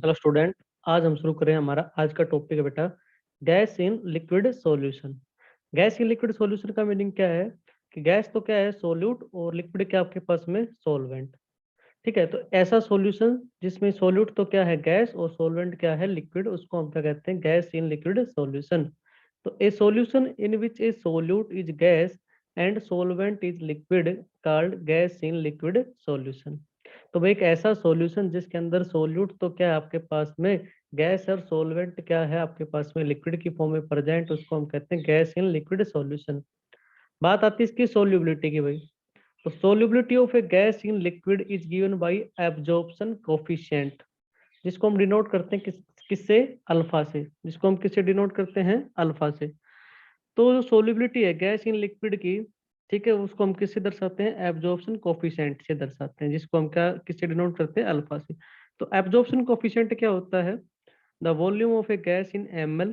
Hello student, आज हम शुरू करें। हमारा आज का टॉपिक है बेटा gas in liquid solution. Gas in liquid solution का मीनिंग क्या है कि गैस तो क्या है सोल्यूट और लिक्विड क्या आपके पास में सॉल्वेंट। ठीक है, तो ऐसा सॉल्यूशन जिसमें सोल्यूट तो क्या है गैस और सॉल्वेंट क्या है लिक्विड, उसको हम क्या कहते हैं गैस इन लिक्विड सॉल्यूशन। तो a solution in which a solute is gas and solvent is liquid called gas in liquid solution. तो भाई एक ऐसा सॉल्यूशन जिसके अंदर सोल्यूट तो क्या है आपके पास में गैस और सॉल्वेंट क्या है आपके पास में लिक्विड की फॉर्म में प्रेजेंट, उसको हम कहते हैं गैस इन लिक्विड सॉल्यूशन। बात आती है इसकी सोल्यूबिलिटी की भाई। तो solubility of a gas in liquid is given by absorption coefficient, जिसको हम डिनोट करते हैं किससे अल्फा से, जिसको हम किससे डिनोट करते हैं अल्फा से। तो जो सोल्यूबिलिटी है गैस इन लिक्विड की, ठीक है, उसको हम किससे दर्शाते हैं एब्जॉर्प्शन कोफिशिएंट से दर्शाते हैं, जिसको हम क्या किससे डिनोट करते हैं अल्फा से। तो एब्जॉर्प्शन कोफिशिएंट क्या होता है the volume of a gas in ml।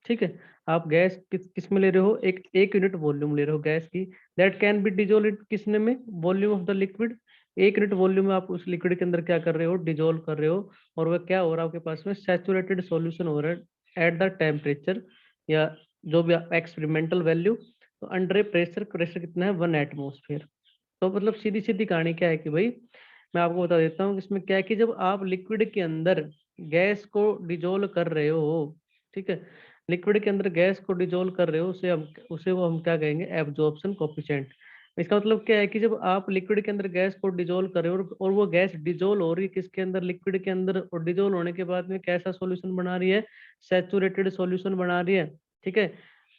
ठीक है, आप गैस किस में ले रहे हो, एक यूनिट वॉल्यूम ले रहे हो गैस की, दैट कैन बी डिजोल्व किसने में वॉल्यूम ऑफ द लिक्विड। एक यूनिट वॉल्यूम में आप उस लिक्विड के अंदर क्या कर रहे हो डिजोल्व कर रहे हो, और वह क्या हो रहा है आपके पास में सैचुरेटेड सॉल्यूशन हो रहा है एट द टेम्परेचर या जो भी एक्सपेरिमेंटल वैल्यू। तो अंडर ए प्रेशर, प्रेशर कितना है 1 एटमोस्फेयर। तो मतलब सीधी सीधी कहानी क्या है कि भाई मैं आपको बता देता हूँ इसमें क्या है कि जब आप लिक्विड के अंदर गैस को डिजोल्व कर रहे हो, ठीक है, लिक्विड के अंदर गैस को डिजोल्व कर रहे हो उसे वो हम क्या कहेंगे एब्जॉर्प्शन कोफिशिएंट। इसका मतलब क्या है कि जब आप लिक्विड के अंदर गैस को डिजोल्व कर रहे हो और वो गैस डिजोल्व हो रही है किसके अंदर लिक्विड के अंदर, और डिजोल्व होने के बाद में कैसा सॉल्यूशन बना रही है सैचुरेटेड सॉल्यूशन बना रही है। ठीक है,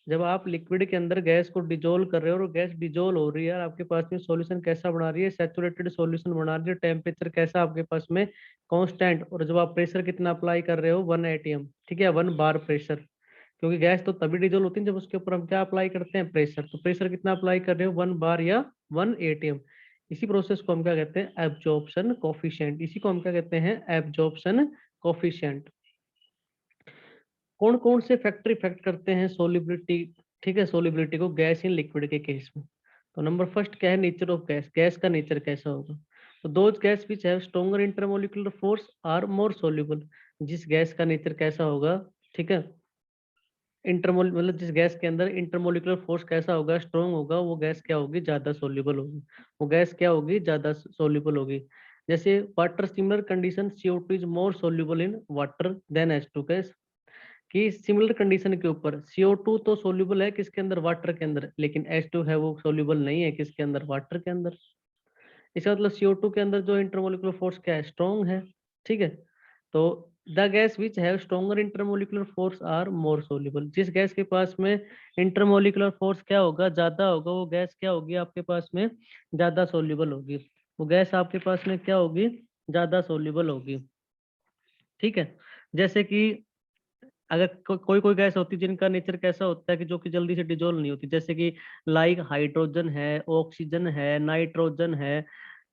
जब आप लिक्विड के अंदर गैस को डिजोल्व कर रहे हो और गैस डिजोल्व हो रही है और आपके पास में सॉल्यूशन कैसा बना रही है सैचुरेटेड सॉल्यूशन बना रही है, टेम्परेचर कैसा आपके पास में कांस्टेंट, और जब आप प्रेशर कितना अप्लाई कर रहे हो 1 atm, ठीक है 1 बार प्रेशर, क्योंकि गैस तो तभी डिजोल्व होती है जब उसके ऊपर हम क्या अप्लाई करते हैं प्रेशर। तो प्रेशर कितना अप्लाई कर रहे हो 1 बार या 1 atm। इसी प्रोसेस को हम क्या कहते हैं एब्जॉर्प्शन कोफिशिएंट, इसी को हम क्या कहते हैं एब्जॉर्प्शन कोफिशिएंट। कौन कौन से फैक्टर इफेक्ट करते हैं सोलिबिलिटी, ठीक है, सोलिबिलिटी को गैस इन लिक्विड के केस में। तो नंबर फर्स्ट क्या है नेचर ऑफ गैस, गैस का नेचर कैसा होगा। तो those gas which have stronger intermolecular force are more soluble. जिस गैस का नेचर कैसा होगा, ठीक है, इंटरमोल मतलब जिस गैस के अंदर इंटरमोलिकुलर फोर्स कैसा होगा स्ट्रॉन्ग होगा, वो गैस क्या होगी ज्यादा सोल्यूबल होगी, वो गैस क्या होगी ज्यादा सोल्यूबल होगी। जैसे water similar condition CO2 is more soluble in water than H2 gas. कि सिमिलर कंडीशन के ऊपर CO2 तो सोल्यूबल है किसके अंदर वाटर के अंदर, लेकिन H2 है वो सोल्यूबल नहीं है किसके अंदर वाटर के अंदर। इसका मतलब CO2 के अंदर जो इंटरमोलिकुलर फोर्स क्या है स्ट्रॉन्ग है। ठीक है, तो the gas which have stronger intermolecular force are more soluble. जिस गैस के पास में इंटरमोलिकुलर फोर्स क्या होगा ज्यादा होगा, वो गैस क्या होगी आपके पास में ज्यादा सोल्यूबल होगी, वो गैस आपके पास में क्या होगी ज्यादा सोल्यूबल होगी। ठीक है, जैसे कि अगर कोई कोई गैस होती है जिनका नेचर कैसा होता है कि जो कि जल्दी से डिजोल्व नहीं होती, जैसे कि लाइक हाइड्रोजन है, ऑक्सीजन है, नाइट्रोजन है,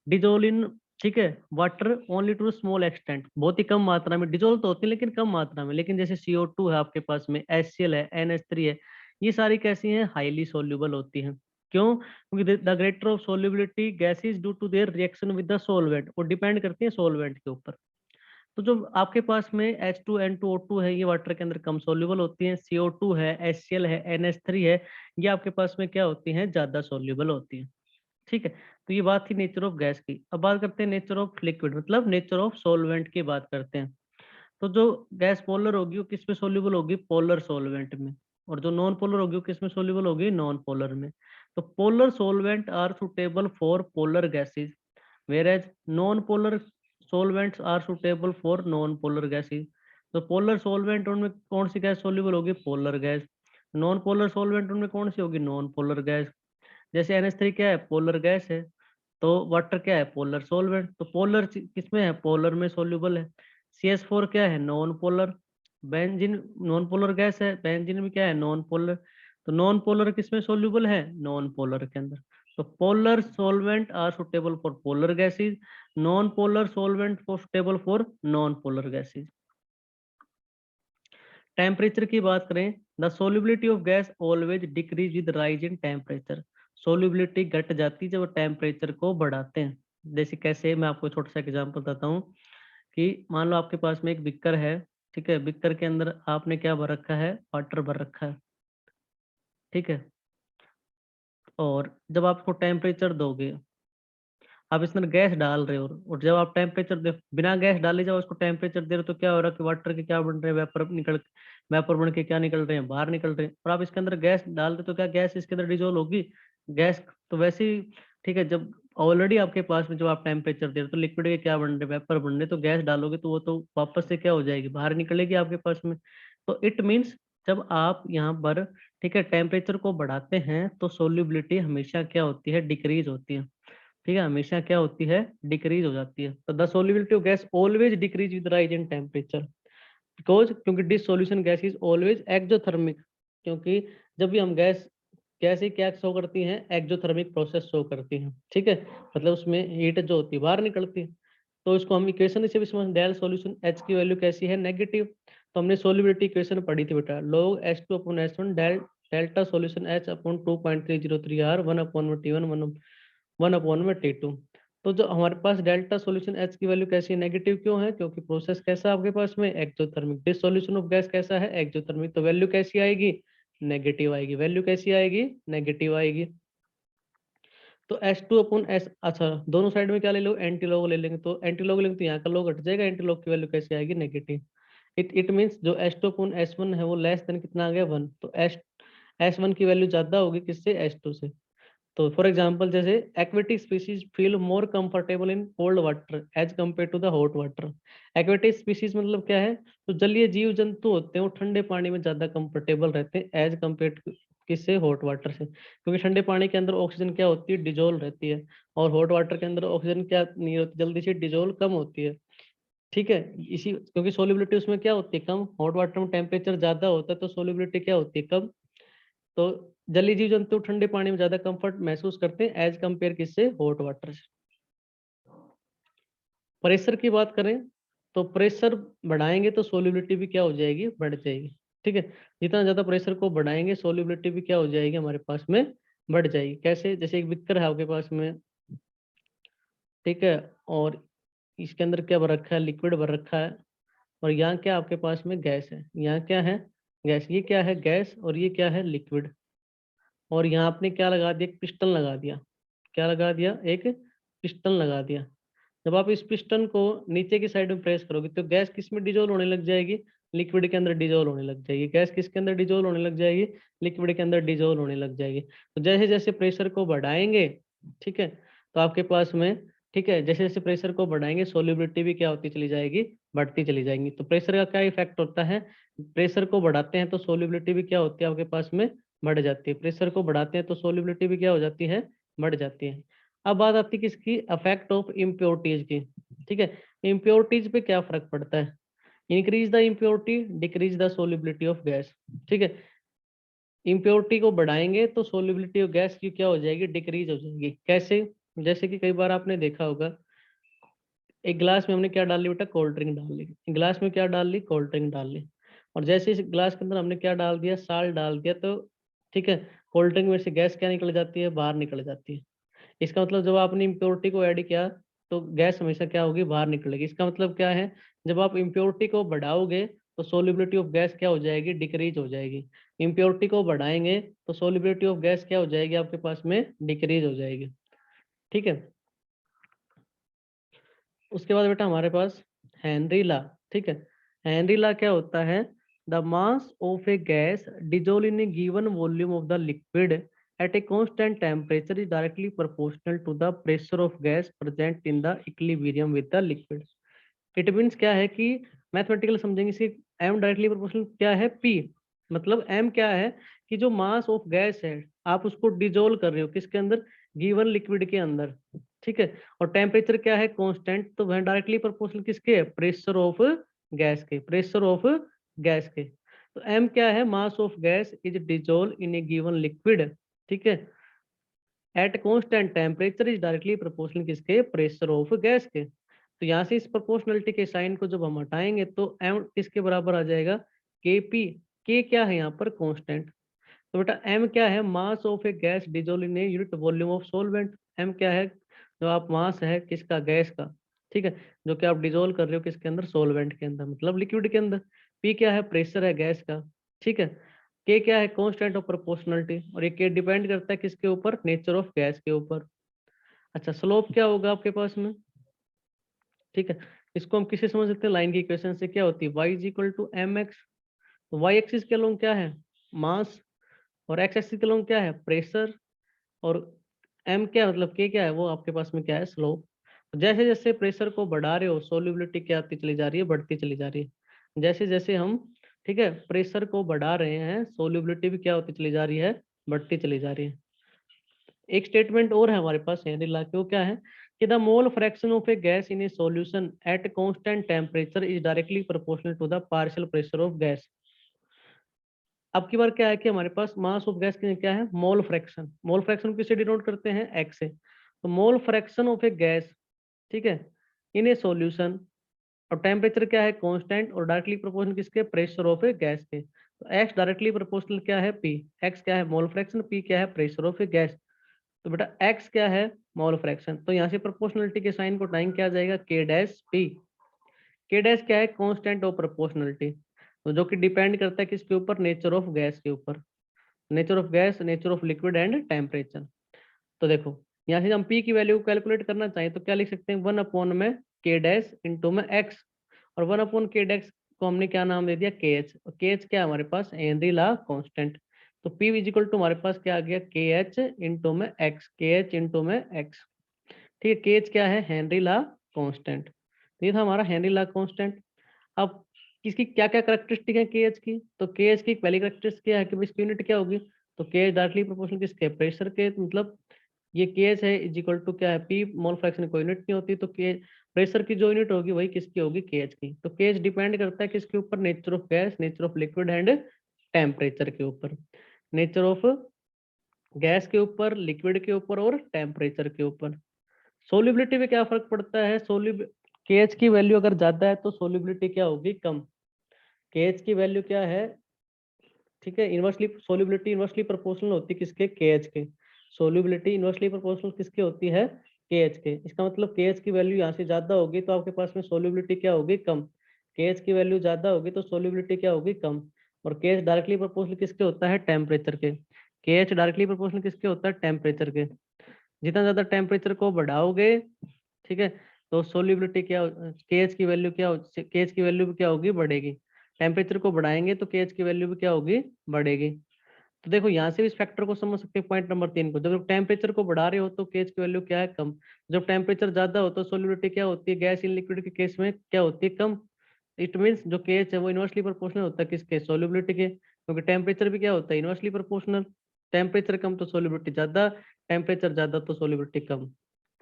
डिजोल्व इन, ठीक है, water only to small extent, बहुत ही कम मात्रा में डिजोल्व तो होती है लेकिन कम मात्रा में। लेकिन जैसे CO2 है आपके पास में, HCl है, NH3 है, ये सारी कैसी हैं हाईली सोल्यूबल होती हैं। क्यों, क्योंकि the greater of solubility gases due to their reaction with the solvent, वो डिपेंड करती है सोलवेंट के ऊपर। तो जो आपके पास में H2N2O2 है ये वाटर के अंदर कम सोल्यूबल होती हैं, CO2 है, HCl है, NH3 है, ये आपके पास में क्या होती हैं ज्यादा सोल्यूबल होती हैं। ठीक है, तो ये बात थी नेचर ऑफ गैस की। अब बात करते हैं नेचर ऑफ लिक्विड, मतलब नेचर ऑफ सॉल्वेंट की बात करते हैं। तो जो गैस पोलर होगी वो किस में सोल्यूबल होगी पोलर सॉल्वेंट में, और जो नॉन पोलर होगी वो किस में सोल्यूबल होगी नॉन पोलर में। तो polar solvent are suitable for polar gases, whereas non-polar solvents are suitable for non-polar gases। तो पोलर सॉल्वेंट उनमें कौन सी गैस सोल्यूबल होगी polar gas, non polar solvent उनमें कौन सी होगी नॉन पोलर गैस। जैसे NH3 क्या है पोलर गैस है, तो वाटर क्या है पोलर सॉल्वेंट, तो पोलर किसमें है पोलर में सोल्यूबल है। CH4 क्या है non polar, benzene non polar gas है, बेंजीन में क्या है नॉन पोलर, तो नॉन पोलर किसमें सोल्यूबल है नॉन पोलर के अंदर। तो polar solvent are suitable for polar gases, non polar solvent for suitable for non polar gases. Temperature की बात करें, the solubility of gas always decrease with rise in temperature. Solubility घट जाती है जब टेम्परेचर को बढ़ाते हैं। जैसे कैसे, मैं आपको छोटा सा एग्जांपल बताता हूँ कि मान लो आपके पास में एक बिक्कर है, ठीक है, बिक्कर के अंदर आपने क्या भर रखा है, वाटर भर रखा है, ठीक है, और जब आप उसको टेम्परेचर दोगे, आप इसमें गैस डाल रहे हो, और जब आप टेम्परेचर दे, बिना गैस डाले जब उसको टेम्परेचर दे रहे हो तो क्या हो रहा है कि वाटर के क्या बन रहे हैं, वेपर बन के क्या निकल रहे हैं, बाहर निकल रहे हैं। और आप इसके अंदर गैस डाल दे तो क्या गैस इसके अंदर डिजोल्व होगी, गैस तो वैसे ही, ठीक है, जब ऑलरेडी आपके पास में जब आप टेम्परेचर दे रहे हो तो लिक्विड के क्या बन रहे, वेपर बन रहे, तो गैस डालोगे तो वो तो वापस से क्या हो जाएगी, बाहर निकलेगी आपके पास में। तो इट मीन्स जब आप यहाँ पर, ठीक है, टेम्परेचर को बढ़ाते हैं तो सोल्यूबिलिटी हमेशा क्या होती है, डिक्रीज होती है, ठीक है, हमेशा क्या होती है, डिक्रीज हो जाती है। तो the solubility of gas always decrease with rise in temperature, because क्योंकि this solution gas is always exothermic, क्योंकि जब भी हम गैस, गैस ही क्या शो करती हैं, एक्सोथर्मिक प्रोसेस शो करती हैं, ठीक है, मतलब उसमें हीट जो होती है बाहर निकलती है। तो इसको हम इक्वेशन से भी समझ, डेल सॉल्यूशन एच की वैल्यू कैसी है, नेगेटिव। तो हमने सोल्युबिलिटी इक्वेशन पढ़ी थी बेटा, log H2 upon H1 del delta solution H upon 2.303 R 1 upon T1 1 upon में T2। तो जो हमारे पास डेल्टा सॉल्यूशन H की वैल्यू कैसी है, नेगेटिव क्यों है, क्योंकि प्रोसेस कैसा आपके पास में, exothermic. This solution of gas कैसा है, एक्सोथर्मिक, तो वैल्यू कैसी आएगी, नेगेटिव आएगी, वैल्यू कैसी आएगी, नेगेटिव आएगी। तो H2 अपॉन S, अच्छा दोनों साइड में क्या ले लो, एंटी लॉग ले लेंगे, तो एंटी लॉग लेंगे तो यहाँ का लॉग हट जाएगा, एंटी लॉग की वैल्यू कैसी आएगी, नेगेटिव। इट मीन्स जो H2 अपॉन S1 है वो लेस देन कितना आ गया, 1, तो S1 की वैल्यू ज्यादा होगी किससे, S2 से। तो फॉर एग्जांपल जैसे aquatic species feel more comfortable in cold water as compare to the hot water. Aquatic species मतलब क्या है, तो जलीय जीव जंतु होते हैं वो ठंडे पानी में ज्यादा कंफर्टेबल रहते हैं एज कम्पेयर टू किससे, हॉट वाटर से, क्योंकि ठंडे पानी के अंदर ऑक्सीजन क्या होती है, डिजोल्व रहती है, और हॉट वाटर के अंदर ऑक्सीजन क्या नहीं होती, जल्दी से डिजोल्व कम होती है, ठीक है। इसी क्योंकि सोलिबिलिटी उसमें क्या होती है, कम, हॉट वाटर में टेम्परेचर ज्यादा होता है तो सोलिबिलिटी क्या होती है, कम। तो जलीय जीव जंतु ठंडे पानी में ज्यादा कंफर्ट महसूस करते हैं एज कंपेयर किससे, हॉट वाटर से। प्रेशर की बात करें तो प्रेशर बढ़ाएंगे तो सोल्युबिलिटी भी क्या हो जाएगी, बढ़ जाएगी, ठीक है। जितना ज्यादा प्रेशर को बढ़ाएंगे सोल्युबिलिटी भी क्या हो जाएगी हमारे पास में, बढ़ जाएगी। कैसे, जैसे एक बिक्कर है आपके पास में, ठीक है, और इसके अंदर क्या भर रखा है, लिक्विड भर रखा है, और यहाँ क्या आपके पास में गैस है, यहाँ क्या है, गैस, ये क्या है, गैस, और ये क्या है, लिक्विड। और यहाँ आपने क्या लगा दिया, एक पिस्टन लगा दिया, क्या लगा दिया, एक पिस्टन लगा दिया। जब आप इस पिस्टन को नीचे की साइड में प्रेस करोगे तो गैस किस में डिजोल्व होने लग जाएगी, लिक्विड के अंदर डिजोल्व होने लग जाएगी। गैस किसके अंदर डिजोल्व होने लग जाएगी, लिक्विड के अंदर डिजोल्व होने लग जाएगी। तो जैसे जैसे प्रेशर को बढ़ाएंगे, ठीक है, तो आपके पास में, ठीक है, जैसे जैसे प्रेशर को बढ़ाएंगे सोल्युबिलिटी भी क्या होती चली जाएगी, बढ़ती चली जाएगी। तो प्रेशर का क्या इफेक्ट होता है, प्रेशर को बढ़ाते हैं तो सोल्युबिलिटी भी क्या होती है आपके पास में, बढ़ जाती है। प्रेशर को बढ़ाते हैं तो सोल्युबिलिटी भी क्या हो जाती है, बढ़ जाती है। अब बात आती है किसकी, इफेक्ट ऑफ इम्प्योरिटीज की, ठीक है। इम्प्योरिटीज पे क्या फर्क पड़ता है, increase the impurity decrease the solubility of gas, ठीक है। इम्प्योरिटी को बढ़ाएंगे तो सोल्युबिलिटी ऑफ गैस की क्या हो जाएगी, डिक्रीज हो जाएगी। कैसे, जैसे कि कई बार आपने देखा होगा, एक गिलास में हमने क्या डाल ली बेटा, कोल्ड ड्रिंक डाल ली, गिलास में क्या डाल ली, कोल्ड ड्रिंक डाल ली, और जैसे इस गिलास के अंदर हमने क्या डाल दिया, साल्ट डाल दिया, तो ठीक है, कोल्ड ड्रिंक में से गैस क्या निकल जाती है, बाहर निकल जाती है। इसका मतलब जब आपने इम्प्योरिटी को ऐड किया तो गैस हमेशा क्या होगी, बाहर निकलेगी। इसका मतलब क्या है, जब आप इम्प्योरिटी को बढ़ाओगे तो सोल्युबिलिटी ऑफ गैस क्या हो जाएगी, डिक्रीज हो जाएगी। इम्प्योरिटी को बढ़ाएंगे तो सोल्युबिलिटी ऑफ गैस क्या हो जाएगी आपके पास में, डिक्रीज हो जाएगी, ठीक है। उसके बाद बेटा हमारे पास हेनरी ला, ठीक है। हेनरी ला क्या होता है, the mass of a gas dissolve in a given volume of the liquid at a constant temperature is directly proportional to the pressure of gas present in the equilibrium with the liquid. It means क्या है कि mathematical समझेंगे इसे, am directly proportional क्या है, P, मतलब M क्या है कि जो मास ऑफ गैस है आप उसको डिजोल्व कर रहे हो किसके अंदर, गिवन लिक्विड के अंदर, ठीक है, और टेम्परेचर क्या है, कांस्टेंट, तो वह डायरेक्टली प्रोपोर्शनल किसके है, प्रेशर ऑफ गैस के, प्रेशर ऑफ गैस के। तो एम क्या है, mass of gas is dissolve in a given liquid, ठीक है, eight constant temperature is directly proportional किसके, प्रेशर ऑफ गैस के। तो यहाँ से इस प्रोपोर्शनलिटी के साइन को जब हम हटाएंगे तो एम किसके बराबर आ जाएगा, के पी। के क्या है यहाँ पर, कांस्टेंट। तो बेटा एम क्या है, mass of a gas dissolve in a unit volume of solvent. M क्या है, जो आप मास है किसका, गैस का, ठीक है, जो कि आप डिजोल्व कर रहे हो किसके अंदर, सोलवेंट के अंदर, मतलब लिक्विड के अंदर। पी क्या है, प्रेशर है गैस का, ठीक है। के क्या है, कांस्टेंट ऑफ प्रोपोर्शनलिटी, और ये के डिपेंड करता है किसके ऊपर, नेचर ऑफ गैस के ऊपर। अच्छा, स्लोप क्या होगा आपके पास में, ठीक है, इसको हम किसे समझ सकते हैं, लाइन की इक्वेशन से क्या होती है, y is equal to m x. तो वाई एक्सिस के लोग क्या है, मास, और एक्स एक्सिस के लोग क्या है, प्रेशर, और एम क्या मतलब के क्या है, वो आपके पास में क्या है, स्लोप। जैसे जैसे प्रेशर को बढ़ा रहे हो, सोल्यूबिलिटी क्या आती चली जा रही है, बढ़ती चली जा रही है। जैसे जैसे हम, ठीक है, प्रेशर को बढ़ा रहे हैं, सोल्यूबिलिटी भी क्या होती चली जा रही है, बढ़ती चली जा रही है। एक स्टेटमेंट और है हमारे पास हेनरी लॉ की, वो क्या है कि the mole fraction of a gas in a solution at constant temperature is directly proportional to the partial pressure of gas. अब की बार क्या है कि हमारे पास मास ऑफ गैस क्या है, मोल फ्रैक्शन। मोल फ्रैक्शन किससे डिनोट करते हैं, एक्स से। तो मोल फ्रैक्शन ऑफ ए गैस, ठीक है, इन ए सॉल्यूशन, और टेम्परेचर क्या है, कांस्टेंट, और डायरेक्टली प्रोपोर्शनल किसके, प्रेशर ऑफ ए गैस के। तो एक्स डायरेक्टली प्रोपोर्शनल क्या है, पी। एक्स क्या है, मोल फ्रैक्शन, पी क्या है, प्रेशर ऑफ ए गैस। तो बेटा एक्स क्या है, मोल फ्रैक्शन, तो यहाँ से प्रोपोर्शनलिटी के साइन को टाइम क्या आ जाएगा, के डैश पी। के डैश क्या है, कांस्टेंट ऑफ प्रोपोर्शनलिटी, तो जो कि डिपेंड करता है किसके ऊपर, नेचर ऑफ गैस के ऊपर। Nature of gas, nature of liquid and temperature. तो देखो, यहाँ से हम पी की वैल्यू कैलकुलेट करना चाहें तो क्या लिख सकते हैं, 1 अपॉन में के डैश इंटू में एक्स, और 1 अपॉन के डैश को हमने क्या नाम दे दिया, के एच। के एच क्या है हमारे पास, हेनरी लॉ कांस्टेंट। तो पी इजिकल टू हमारे पास क्या आ गया, के एच इंटू में एक्स, के एच इंटू में एक्स। ठीक है, के एच क्या है, हेनरी लॉ कांस्टेंट। तो ये था हमारा हेनरी लॉ कांस्टेंट। अब किसकी क्या क्या करेक्टरिस्टिक है के एच की, तो के एच की पहली करेक्टरिस्टिक क्या है कि इसकी यूनिट क्या होगी, तो के एच डायरेक्टली प्रोपोर्शनल किसके, प्रेशर के, मतलब ये केएच है इज इक्वल टू क्या है, पी। मोल फ्रैक्शन कोई यूनिट नहीं होती, तो के प्रेशर की जो यूनिट होगी वही किसकी होगी, केएच की। तो केएच डिपेंड करता है किसके ऊपर, nature of gas, nature of liquid and temperature के ऊपर। नेचर ऑफ गैस के ऊपर, लिक्विड के ऊपर, और टेम्परेचर के ऊपर। सोल्यूबिलिटी में क्या फर्क पड़ता है, सोल्यूब केएच की वैल्यू अगर ज्यादा है तो सोल्यूबिलिटी क्या होगी, कम। केएच की वैल्यू क्या है, ठीक है, इनवर्सली सोल्यूबिलिटी इनवर्सली प्रोपोर्शनल होती है किसके, केएच के। सोल्यूबिलिटी इनवर्सली प्रोपोर्शनल किसके होती है, केएच के। इसका मतलब केएच की वैल्यू यहाँ से ज्यादा होगी तो आपके पास में सोल्यूबिलिटी क्या होगी, कम। केएच की वैल्यू ज्यादा होगी तो सोल्यूबिलिटी क्या होगी, कम। और केएच डायरेक्टली प्रोपोर्शनल किसके होता है, टेम्परेचर के। केएच डायरेक्टली प्रोपोर्शनल किसके होता है, टेम्परेचर के। जितना ज्यादा टेम्परेचर को बढ़ाओगे, ठीक है, तो सोल्यूबिलिटी क्या, केएच की वैल्यू क्या, केएच की वैल्यू भी क्या होगी, बढ़ेगी। टेम्परेचर को बढ़ाएंगे तो केएच की वैल्यू भी क्या होगी, बढ़ेगी। तो देखो यहाँ से भी इस फैक्टर को समझ सकते हैं, पॉइंट नंबर 3 को, जब टेम्परेचर को बढ़ा रहे हो तो केएच की वैल्यू क्या है, कम। जब टेम्परेचर ज्यादा हो तो सोल्यूबिलिटी क्या होती है, गैस इन लिक्विड के केस में क्या होती है, कम। इट मीन्स जो केएच है वो इनवर्सली प्रोपोर्शनल होता है किसके, सोल्यूबिलिटी के, क्योंकि टेम्परेचर भी क्या होता है, इनवर्सली प्रोपोर्शनल। टेम्परेचर कम तो सोल्यूबिलिटी ज्यादा, टेम्परेचर ज्यादा तो सोल्यूबिलिटी कम।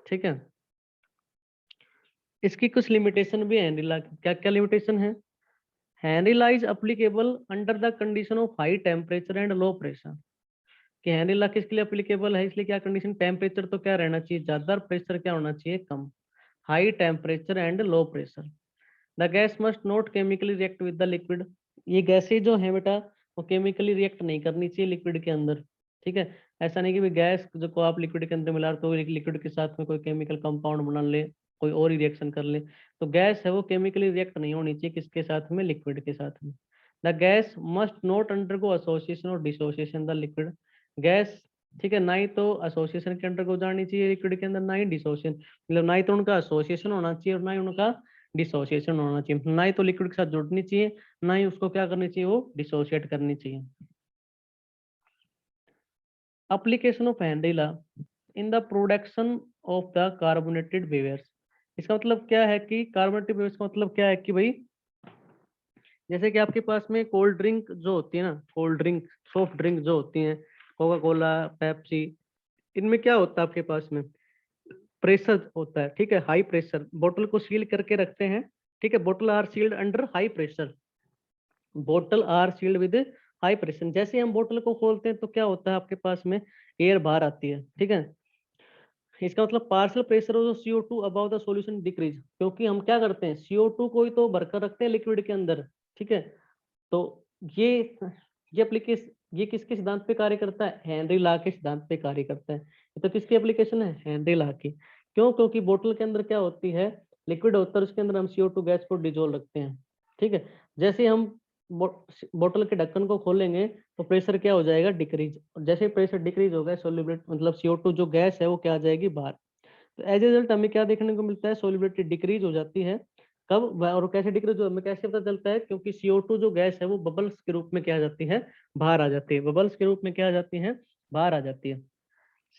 ठीक है, इसकी कुछ लिमिटेशन भी है हेनरी लॉ की। क्या क्या लिमिटेशन है, Henry law is applicable under the condition of high temperature and low pressure. कि हेनरी लॉ किसके लिए एप्लीकेबल है, इसलिए क्या कंडीशन, टेम्परेचर तो क्या रहना चाहिए ज्यादा, और प्रेशर क्या होना चाहिए, कम। High temperature and low pressure. The gas must not chemically react with the liquid. ये गैसें जो है बेटा वो केमिकली रिएक्ट नहीं करनी चाहिए लिक्विड के अंदर। ठीक है, ऐसा नहीं कि भी गैस जो को आप लिक्विड के अंदर मिला तो लिक्विड के साथ में कोई केमिकल कंपाउंड बना ले, कोई और ही रिएक्शन कर ले। तो गैस है वो केमिकली रिएक्ट नहीं होनी चाहिए किसके साथ में, लिक्विड के साथ में। The gas must not undergo association और डिसोसिएशन द लिक्विड। गैस, ठीक है, ना ही तो एसोसिएशन के अंडर को जानी चाहिए लिक्विड के अंदर, ना ही डिसोसिएशन, मतलब ना ही तो उनका एसोसिएशन होना चाहिए और ना ही उनका डिसोसिएशन होना चाहिए। ना ही तो लिक्विड के साथ जुड़नी चाहिए, ना ही उसको क्या करनी चाहिए, वो डिसोसिएट करनी चाहिए। Application of Henry law in the production of the carbonated beverages. इसका मतलब क्या है कि कार्बोनेटेड बेवर्स का मतलब क्या है कि भाई जैसे कि आपके पास में कोल्ड ड्रिंक जो होती है ना, कोल्ड ड्रिंक, सॉफ्ट ड्रिंक जो होती हैं, कोका कोला, पेप्सी, इनमें क्या होता है आपके पास में, प्रेशर होता है। ठीक है, हाई प्रेशर, बोतल को सील करके रखते हैं। ठीक है, बोतल are sealed under high pressure. बोतल are sealed with high pressure. जैसे हम बोतल को खोलते हैं तो क्या होता है आपके पास में, एयर बाहर आती है। ठीक है, इसका मतलब पार्शियल प्रेशर जो CO2 above the solution decrease, क्योंकि हम क्या करते हैं, CO2 को ही तो भरकर रखते हैं लिक्विड के अंदर। ठीक है, तो ये ये एप्लीकेशन, ये किसके सिद्धांत पे कार्य करता है, हेनरी लॉ के सिद्धांत पे कार्य करता है। ये तो किसकी एप्लीकेशन है, हेनरी लॉ की। क्यों, क्योंकि बोतल के अंदर क्या होती है, लिक्विड होता है उसके अंदर हम CO2 गैस को डिजोल्व रखते हैं। ठीक है, जैसे ही हम बोतल के ढक्कन को खोलेंगे तो प्रेशर क्या हो जाएगा, डिक्रीज। जैसे प्रेशर डिक्रीज होगा सोल्युबिलिटी मतलब CO2 जो गैस है वो क्या आ जाएगी, बाहर। तो एज ए रिजल्ट हमें क्या देखने को मिलता है, सोल्युबिलिटी डिक्रीज हो जाती है। कब और कैसे डिक्रीज हो, हमें कैसे पता चलता है, क्योंकि CO2 जो गैस है वो बबल्स के रूप में क्या आ जाती है, बाहर आ जाती है। बबल्स के रूप में क्या आ जाती है, बाहर आ जाती है।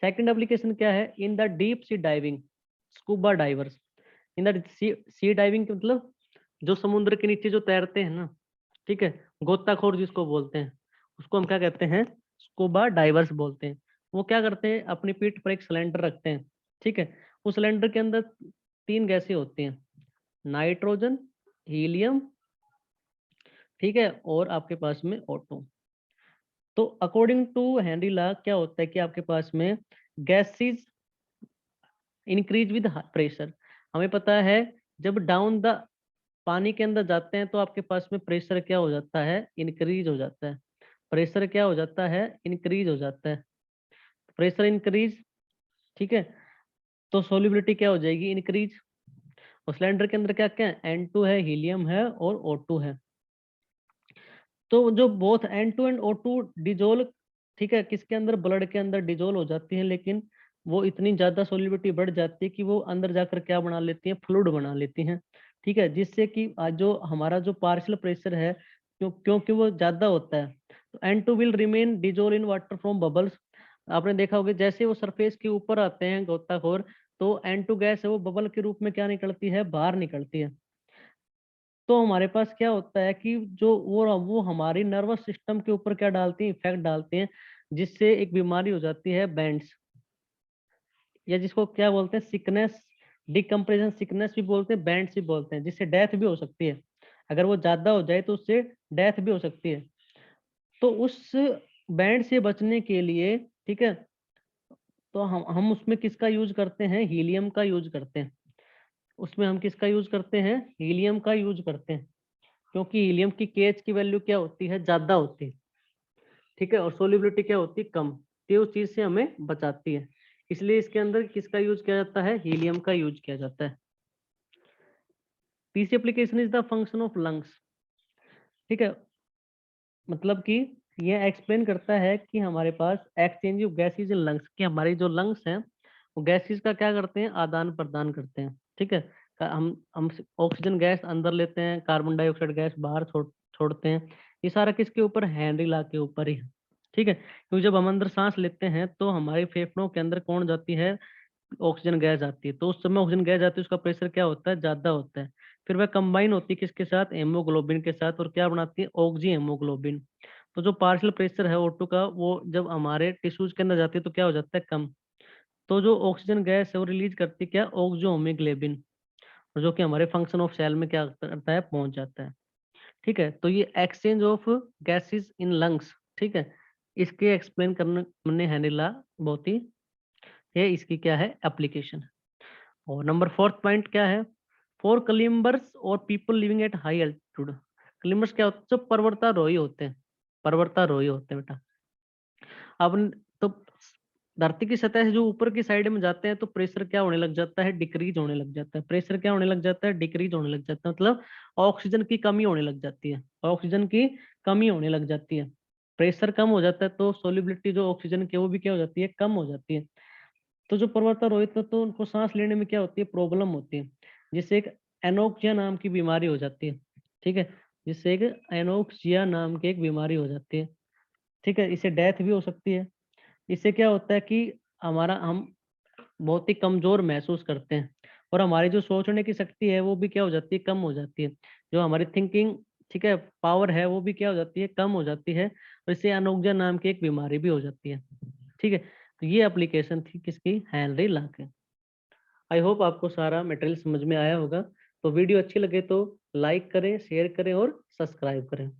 सेकंड एप्लीकेशन क्या है, in the deep sea diving, scuba divers. In the sea diving मतलब जो समुद्र के नीचे जो तैरते हैं ना, ठीक है, गोताखोर जिसको बोलते हैं, उसको हम क्या कहते हैं, स्कूबा डाइवर्स बोलते हैं। वो क्या करते हैं, अपनी पीठ पर एक सिलेंडर रखते हैं। ठीक है, उस सिलेंडर के अंदर 3 गैसें होती हैं, नाइट्रोजन, हीलियम, ठीक है, और आपके पास में O2। तो अकॉर्डिंग टू हेनरी लॉ क्या होता है कि आपके पास में गैसेस इंक्रीज विद प्रेशर। हमें पता है जब डाउन द पानी के अंदर जाते हैं तो आपके पास में प्रेशर क्या हो जाता है, इंक्रीज हो जाता है। प्रेशर क्या हो जाता है, इंक्रीज हो जाता है। प्रेशर इंक्रीज, ठीक है, तो सोल्युबिलिटी क्या हो जाएगी, इंक्रीज। और सिलेंडर के अंदर क्या क्या है, N2 है, हीलियम है और O2 है। तो जो both N2 and O2 dissolve, ठीक है, किसके अंदर, ब्लड के अंदर डिजोल्व हो जाती है, लेकिन वो इतनी ज्यादा सोल्युबिलिटी बढ़ जाती है कि वो अंदर जाकर क्या बना लेती है, फ्लूइड बना लेती हैं। ठीक है, जिससे कि जो हमारा जो पार्शियल प्रेशर है, क्योंकि वो ज्यादा होता है, तो N2 will remain dissolve in water from bubbles. आपने देखा होगा जैसे वो सरफेस के ऊपर आते हैं गोताखोर, तो N2 गैस है वो बबल के रूप में क्या निकलती है, बाहर निकलती है। तो हमारे पास क्या होता है कि जो वो हमारी नर्वस सिस्टम के ऊपर क्या डालती है, इफेक्ट डालते हैं, जिससे एक बीमारी हो जाती है बैंड्स, या जिसको क्या बोलते हैं, सिकनेस, डिकम्प्रेशन सिकनेस भी बोलते हैं, बैंड्स भी बोलते हैं, जिससे डेथ भी हो सकती है। अगर वो ज्यादा हो जाए तो उससे डेथ भी हो सकती है। तो उस बैंड से बचने के लिए, ठीक है, तो हम उसमें किसका यूज करते हैं, हीलियम का यूज करते हैं। उसमें हम किसका यूज करते हैं, हीलियम का यूज करते हैं, क्योंकि हीलियम की केएच की वैल्यू क्या होती है, ज्यादा होती है। ठीक है, और सोल्युबिलिटी क्या होती है, कम, तो उस चीज से हमें बचाती है। इसलिए इसके अंदर किसका यूज किया जाता है, हीलियम का यूज किया जाता है। तीसरी application is the function of lungs. ठीक है, मतलब कि यह एक्सप्लेन करता है कि हमारे पास exchange of gases in lungs, कि हमारी जो लंग्स हैं वो गैसेज का क्या करते हैं, आदान प्रदान करते हैं। ठीक है, हम ऑक्सीजन गैस अंदर लेते हैं, कार्बन डाइऑक्साइड गैस बाहर छोड़ते हैं। ये सारा किसके ऊपर, हेनरी लॉ के ऊपर ही है। ठीक है, क्योंकि जब हम अंदर सांस लेते हैं तो हमारे फेफड़ों के अंदर कौन जाती है, ऑक्सीजन गैस आती है। तो उस समय ऑक्सीजन गैस आती है, उसका प्रेशर क्या होता है, ज्यादा होता है। फिर वह कंबाइन होती है किसके साथ, हेमोग्लोबिन के साथ, और क्या बनाती है, ऑक्सी हेमोग्लोबिन। तो जो पार्शियल प्रेशर है O2 का, वो जब हमारे टिश्यूज के अंदर जाती है तो क्या हो जाता है, कम। तो जो ऑक्सीजन गैस है वो रिलीज करती है क्या, ऑक्सो हेमोग्लोबिन, जो कि हमारे फंक्शन ऑफ सेल में क्या करता है, पहुंच जाता है। ठीक है, तो ये exchange of gases in lungs, ठीक है, इसके एक्सप्लेन करने हमने हेनरी लॉ बहुत ही, ये इसकी क्या है, एप्लीकेशन। और नंबर फोर्थ पॉइंट क्या है, फॉर क्लाइंबर्स और people living at high altitude. Climbers क्या होते हैं, जो पर्वतारोही होते हैं, पर्वतारोही होते हैं बेटा। अब तो धरती की सतह से जो ऊपर की साइड में जाते हैं तो प्रेशर क्या होने लग जाता है, डिक्रीज होने लग जाता है। प्रेशर क्या होने लग जाता है, डिक्रीज होने लग जाता है, मतलब ऑक्सीजन की कमी होने लग जाती है, ऑक्सीजन की कमी होने लग जाती है। प्रेशर कम हो जाता है तो सोलिबिलिटी जो ऑक्सीजन की वो भी क्या हो जाती है, कम हो जाती है। तो जो पर्वतारोही थे तो उनको सांस लेने में क्या होती है, प्रॉब्लम होती है, जिससे एक एनोक्सिया नाम की बीमारी हो जाती है। ठीक है, जिससे एक एनोक्सिया नाम की एक बीमारी हो जाती है। ठीक है, इससे डेथ भी हो सकती है। इससे क्या होता है कि हम बहुत ही कमजोर महसूस करते हैं, और हमारी जो सोचने की शक्ति है वो भी क्या हो जाती है, कम हो जाती है। जो हमारी थिंकिंग, ठीक है, पावर है वो भी क्या हो जाती है, कम हो जाती है, और इससे अनोक्सिया नाम की एक बीमारी भी हो जाती है। ठीक है, तो ये एप्लीकेशन थी किसकी, हेनरी लॉ की। आई होप आपको सारा मटेरियल समझ में आया होगा। तो वीडियो अच्छी लगे तो लाइक करें, शेयर करें और सब्सक्राइब करें।